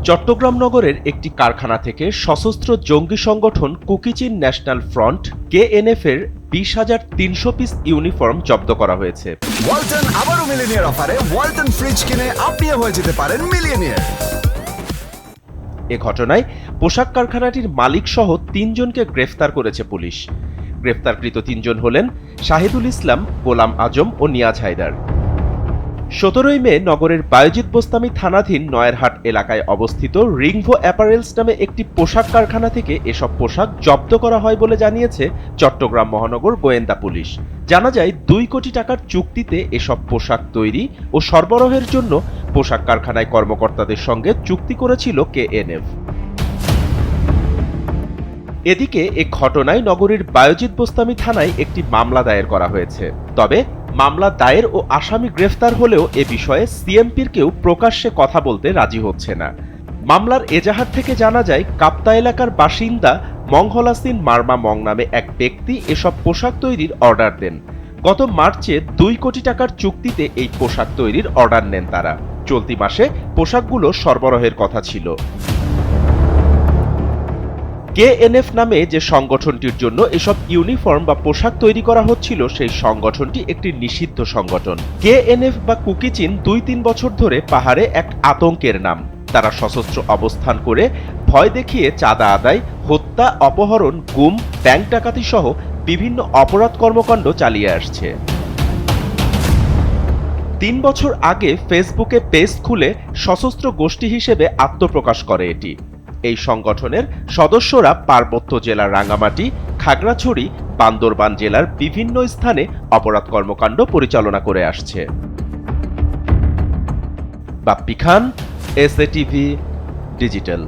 চট্টগ্রাম নগরের একটি কারখানা থেকে সশস্ত্র জঙ্গি সংগঠন কুকিচিন ন্যাশনাল ফ্রন্ট কেএনএফ এর 20,300 পিস ইউনিফর্ম জব্দ করা হয়েছে। ওয়ালটন আবারও মিলিয়নিয়ার অফারে ওয়ালটন ফ্রিজ কিনে আপনিও হয়ে যেতে পারেন মিলিয়নিয়ার। এ ঘটনায় পোশাক কারখানাটির মালিক সহ 3 জনকে গ্রেফতার করেছে পুলিশ। গ্রেফতারকৃত 3 জন হলেন শাহিদুল ইসলাম, গোলাম আজম ও নিয়াজ হায়দার। 17 মে নগরের বায়েজিদ বোস্তামি থানাধীন নয়ারহাট এলাকায় অবস্থিত রিংভো অ্যাপারেলস নামে একটি পোশাক কারখানা থেকে এসব পোশাক জব্দ করা হয় বলে জানিয়েছে চট্টগ্রাম মহানগর গোয়েন্দা পুলিশ। জানা যায় 2 কোটি টাকার চুক্তিতে এসব পোশাক তৈরি ও সরবরাহের জন্য পোশাক কারখানায় কর্মকর্তাদের সঙ্গে চুক্তি করেছিল কেএনএফ। এদিকে এ ঘটনায় নগরীর বায়েজিদ বোস্তামি থানায় একটি মামলা দায়ের করা হয়েছে। তবে মামলা দায়ের ও আসামি গ্রেফতার হলেও এ বিষয়ে সিএমপির কেউ প্রকাশ্যে কথা বলতে রাজি হচ্ছে না। মামলার এজাহার থেকে জানা যায় কাপ্তা এলাকার বাসিন্দা মংহলাসিন মার্মা মং নামে এক ব্যক্তি এসব পোশাক তৈরির অর্ডার দেন। গত মার্চে 2 কোটি টাকার চুক্তিতে এই পোশাক তৈরির অর্ডার নেন তারা। চলতি মাসে পোশাকগুলো সরবরাহের কথা ছিল। কেএনএফ নামে যে সংগঠনটির জন্য এসব ইউনিফর্ম বা পোশাক তৈরি করা হচ্ছিল সেই সংগঠনটি একটি নিষিদ্ধ সংগঠন। কেএনএফ বা কুকিচিন 2-3 বছর ধরে পাহাড়ে এক আতঙ্কের নাম। তারা সশস্ত্র অবস্থান করে ভয় দেখিয়ে চাঁদা আদায়, হত্যা, অপহরণ, গুম, ব্যাংক ডাকাতি সহ বিভিন্ন অপরাধ কর্মকাণ্ড চালিয়ে আসছে। 3 বছর আগে ফেসবুকে পেজ খুলে সশস্ত্র গোষ্ঠী হিসেবে আত্মপ্রকাশ করে এটি। এই সংগঠনের সদস্যরা পার্বত্য জেলার রাঙ্গামাটি, খাগড়াছড়ি, বান্দরবান জেলার বিভিন্ন স্থানে অপরাধ কর্মকাণ্ড পরিচালনা করে আসছে। বাপ্পি খান, এসএটিভি ডিজিটাল।